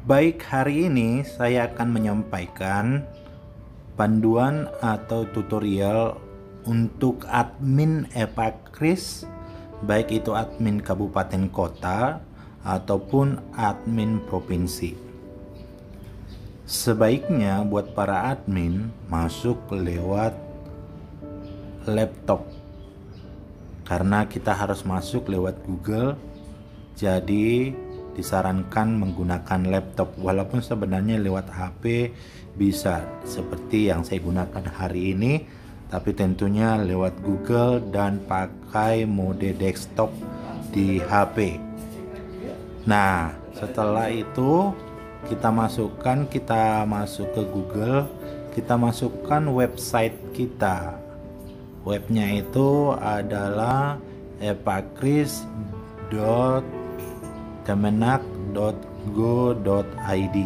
Baik, hari ini saya akan menyampaikan panduan atau tutorial untuk admin Epakris, baik itu admin kabupaten kota ataupun admin provinsi. Sebaiknya buat para admin masuk lewat laptop, karena kita harus masuk lewat Google, jadi disarankan menggunakan laptop, walaupun sebenarnya lewat HP bisa seperti yang saya gunakan hari ini, tapi tentunya lewat Google dan pakai mode desktop di HP. Nah, setelah itu kita masuk ke Google, kita masukkan website kita. Webnya itu adalah epakris.kemenak.go.id.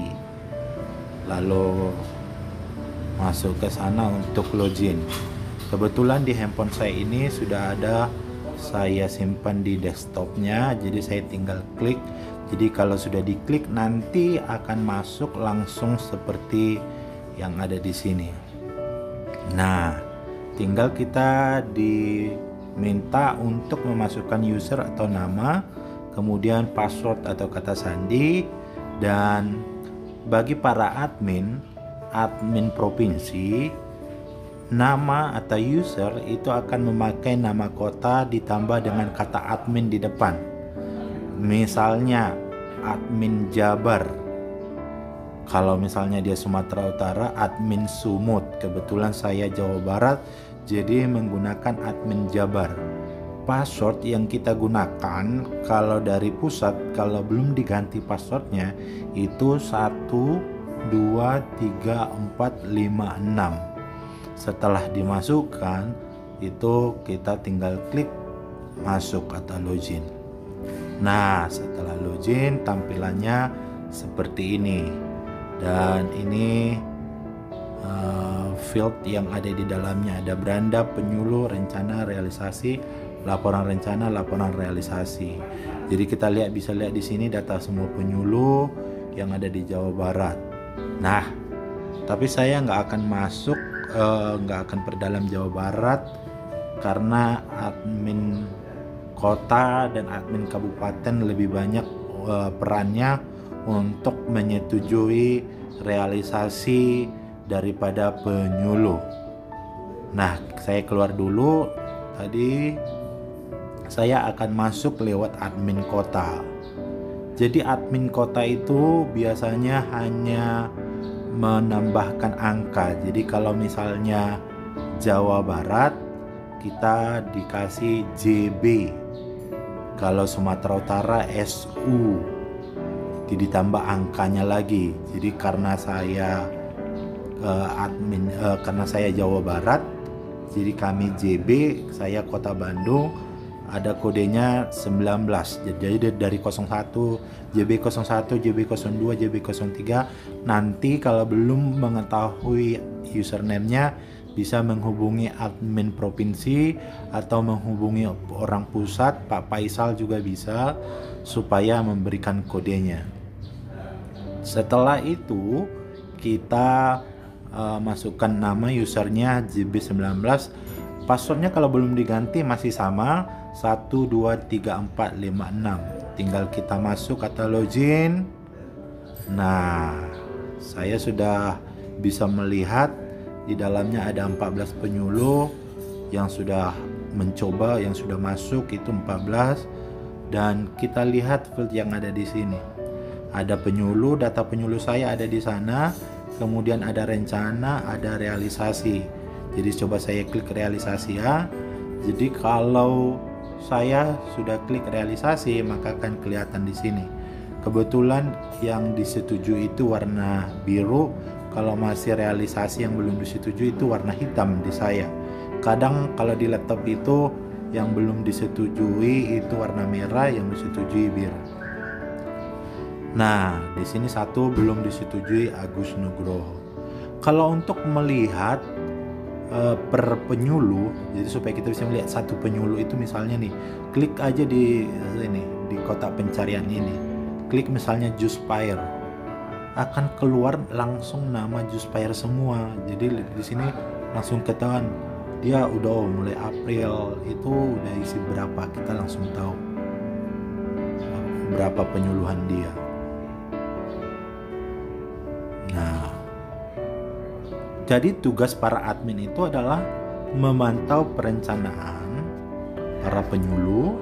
Lalu masuk ke sana untuk login. Kebetulan di handphone saya ini sudah ada, saya simpan di desktopnya, jadi saya tinggal klik. Jadi kalau sudah diklik nanti akan masuk langsung seperti yang ada di sini. Nah, tinggal kita diminta untuk memasukkan user atau nama, kemudian password atau kata sandi, dan bagi para admin provinsi, nama atau user itu akan memakai nama kota ditambah dengan kata admin di depan. Misalnya admin Jabar, kalau misalnya dia Sumatera Utara, admin Sumut. Kebetulan saya Jawa Barat, jadi menggunakan admin Jabar. Password yang kita gunakan kalau dari pusat, kalau belum diganti passwordnya itu 1, 2, 3, 4, 5, 6. Setelah dimasukkan itu kita tinggal klik masuk atau login. Nah, setelah login tampilannya seperti ini, dan ini field yang ada di dalamnya ada beranda, penyuluh, rencana, realisasi, laporan rencana, laporan realisasi. Jadi kita bisa lihat di sini data semua penyuluh yang ada di Jawa Barat. Nah, tapi saya nggak akan perdalam Jawa Barat karena admin kota dan admin kabupaten lebih banyak perannya untuk menyetujui realisasi daripada penyuluh. Nah, saya keluar dulu. Tadi saya akan masuk lewat admin kota. Jadi admin kota itu biasanya hanya menambahkan angka. Jadi kalau misalnya Jawa Barat kita dikasih JB, kalau Sumatera Utara SU, ditambah angkanya lagi. Jadi karena saya karena saya Jawa Barat, jadi kami JB, saya Kota Bandung, ada kodenya 19. Jadi dari 01, JB01, JB02, JB03. Nanti kalau belum mengetahui username-nya bisa menghubungi admin provinsi atau menghubungi orang pusat, Pak Faisal juga bisa, supaya memberikan kodenya. Setelah itu kita masukkan nama usernya JB19. Passwordnya kalau belum diganti masih sama 1, 2, 3, 4, 5, 6. Tinggal kita masuk kata login. Nah, saya sudah bisa melihat di dalamnya ada 14 penyuluh yang sudah mencoba, yang sudah masuk itu 14. Dan kita lihat field yang ada di sini. Ada penyuluh, data penyuluh saya ada di sana. Kemudian ada rencana, ada realisasi. Jadi coba saya klik realisasi ya. Jadi kalau saya sudah klik realisasi maka akan kelihatan di sini. Kebetulan yang disetujui itu warna biru. Kalau masih realisasi yang belum disetujui itu warna hitam di saya. Kadang kalau di laptop itu yang belum disetujui itu warna merah, yang disetujui biru. Nah, di sini satu belum disetujui, Agus Nugroho. Kalau untuk melihat per penyuluh, jadi supaya kita bisa melihat satu penyuluh itu, misalnya nih, klik aja di sini di kotak pencarian ini, klik misalnya Juspire. akan keluar langsung nama Juspire semua. Jadi di sini langsung ketahuan dia udah mulai April itu udah isi berapa, kita langsung tahu berapa penyuluhan dia. Nah, jadi tugas para admin itu adalah memantau perencanaan para penyuluh.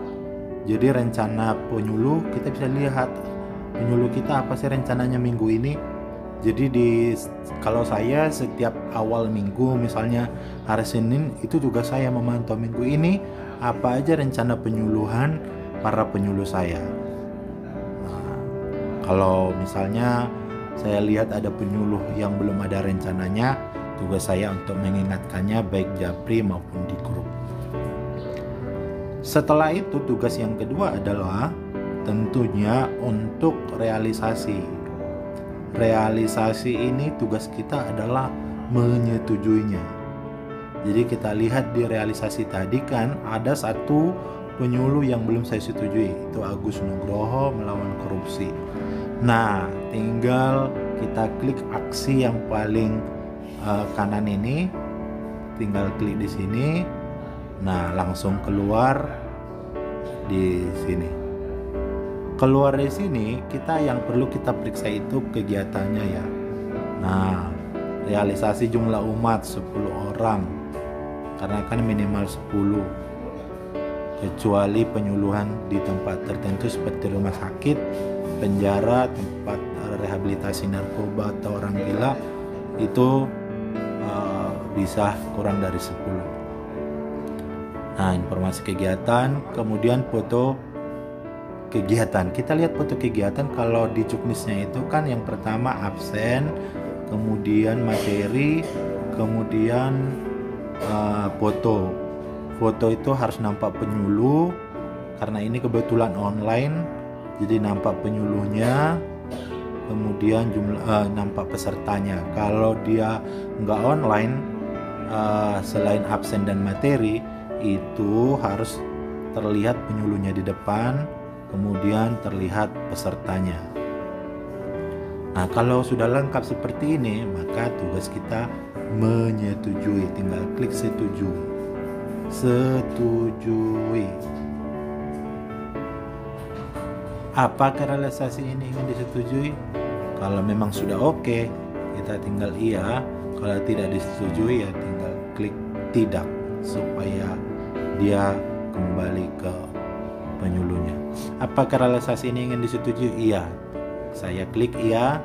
Jadi rencana penyuluh kita bisa lihat penyuluh kita apa sih rencananya minggu ini. Jadi kalau saya setiap awal minggu misalnya hari Senin itu juga saya memantau minggu ini apa aja rencana penyuluhan para penyuluh saya. Nah, kalau misalnya saya lihat ada penyuluh yang belum ada rencananya, tugas saya untuk mengingatkannya baik japri maupun di grup. Setelah itu tugas yang kedua adalah tentunya untuk realisasi. Realisasi ini tugas kita adalah menyetujuinya. Jadi kita lihat di realisasi tadi kan ada satu penyuluh yang belum saya setujui, itu Agus Nugroho melawan korupsi. Nah, tinggal kita klik aksi yang paling kanan ini, tinggal klik di sini. Nah, langsung keluar di sini. Keluar di sini, kita yang perlu kita periksa itu kegiatannya ya. Nah, realisasi jumlah umat 10 orang. Karena kan minimal 10. Kecuali penyuluhan di tempat tertentu seperti rumah sakit, penjara, tempat rehabilitasi narkoba atau orang gila itu bisa kurang dari 10. Nah, informasi kegiatan, kemudian foto kegiatan. Kita lihat foto kegiatan kalau di Cuknisnya itu kan yang pertama absen, kemudian materi, kemudian foto. Foto itu harus nampak penyuluh karena ini kebetulan online, jadi nampak penyuluhnya, kemudian nampak pesertanya. Kalau dia nggak online, selain absen dan materi, itu harus terlihat penyuluhnya di depan, kemudian terlihat pesertanya. Nah, kalau sudah lengkap seperti ini, maka tugas kita menyetujui. Tinggal klik setujui. Setujui. Apakah realisasi ini ingin disetujui? Kalau memang sudah oke, kita tinggal iya. Kalau tidak disetujui ya tinggal klik tidak supaya dia kembali ke penyuluhnya. Apakah realisasi ini ingin disetujui? Iya. Saya klik iya,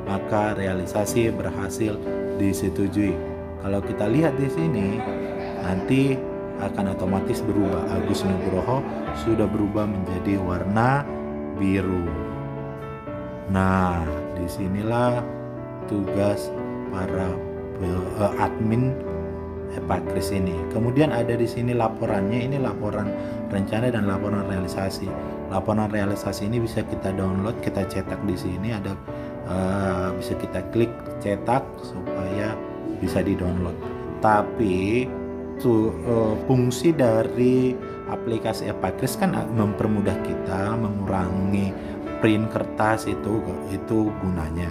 maka realisasi berhasil disetujui. Kalau kita lihat di sini, nanti akan otomatis berubah. Agus Nugroho sudah berubah menjadi warna biru. Nah, disinilah tugas para admin Epakris ini. Kemudian ada di sini laporannya, ini laporan rencana dan laporan realisasi. Laporan realisasi ini bisa kita download, kita cetak di sini ada bisa kita klik cetak supaya bisa di-download. Tapi fungsi dari aplikasi Epakris kan mempermudah kita mengurangi print kertas itu gunanya.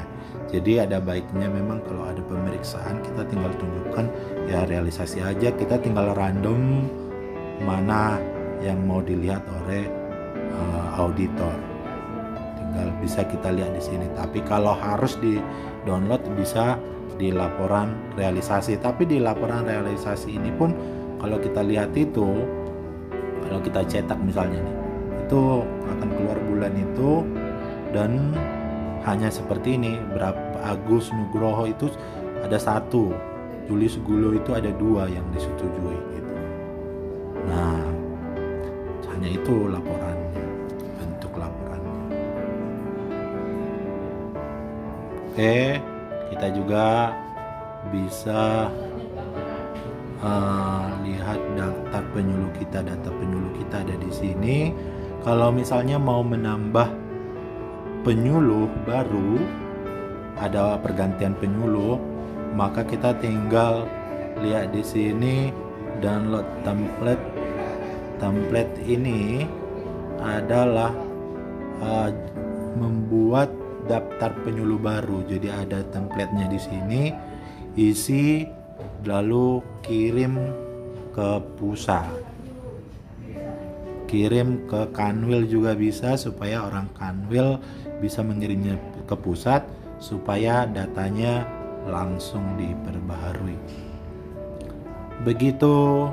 Jadi ada baiknya memang kalau ada pemeriksaan kita tinggal tunjukkan ya realisasi aja, kita tinggal random mana yang mau dilihat oleh auditor. Tinggal bisa kita lihat di sini. Tapi kalau harus di-download bisa di laporan realisasi. Tapi di laporan realisasi ini pun kalau kita lihat itu, kalau kita cetak misalnya nih, itu akan keluar bulan itu dan hanya seperti ini. Berapa Agus Nugroho itu ada 1, Juli Segulo itu ada 2 yang disetujui gitu. Nah, hanya itu laporannya, bentuk laporannya. Oke, kita juga bisa lihat daftar penyuluh kita. Data penyuluh kita ada di sini. Kalau misalnya mau menambah penyuluh baru, ada pergantian penyuluh, maka kita tinggal lihat di sini download template. Template ini adalah membuat daftar penyuluh baru. Jadi ada template-nya di sini, isi lalu kirim ke pusat. Kirim ke Kanwil juga bisa, supaya orang Kanwil bisa mengirimnya ke pusat supaya datanya langsung diperbaharui. Begitu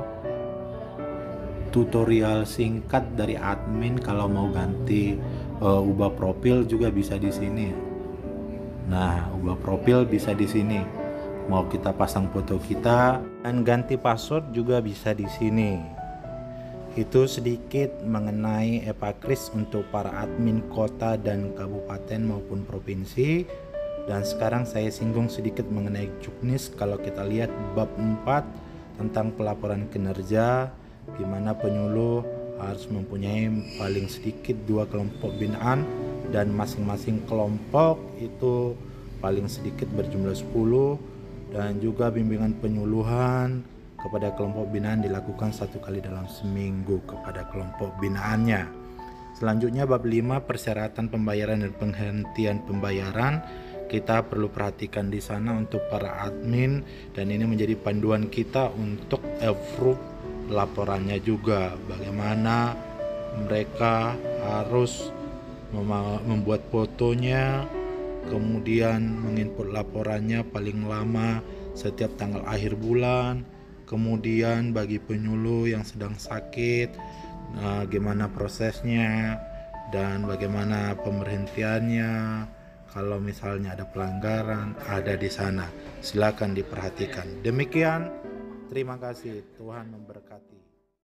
tutorial singkat dari admin. Kalau mau ganti ubah profil juga bisa di sini. Nah, ubah profil bisa di sini. Mau kita pasang foto kita dan ganti password juga bisa di sini. Itu sedikit mengenai Epakris untuk para admin kota dan kabupaten maupun provinsi. Dan sekarang saya singgung sedikit mengenai Juknis. Kalau kita lihat bab 4 tentang pelaporan kinerja, di mana penyuluh harus mempunyai paling sedikit 2 kelompok binaan, dan masing-masing kelompok itu paling sedikit berjumlah 10, dan juga bimbingan penyuluhan kepada kelompok binaan dilakukan 1 kali dalam seminggu kepada kelompok binaannya. Selanjutnya bab 5 persyaratan pembayaran dan penghentian pembayaran. Kita perlu perhatikan di sana untuk para admin, dan ini menjadi panduan kita untuk approve laporannya juga. Bagaimana mereka harus membuat fotonya, kemudian menginput laporannya paling lama setiap tanggal akhir bulan. Kemudian bagi penyuluh yang sedang sakit, gimana prosesnya dan bagaimana pemberhentiannya. Kalau misalnya ada pelanggaran, ada di sana. Silakan diperhatikan. Demikian, terima kasih. Tuhan memberkati.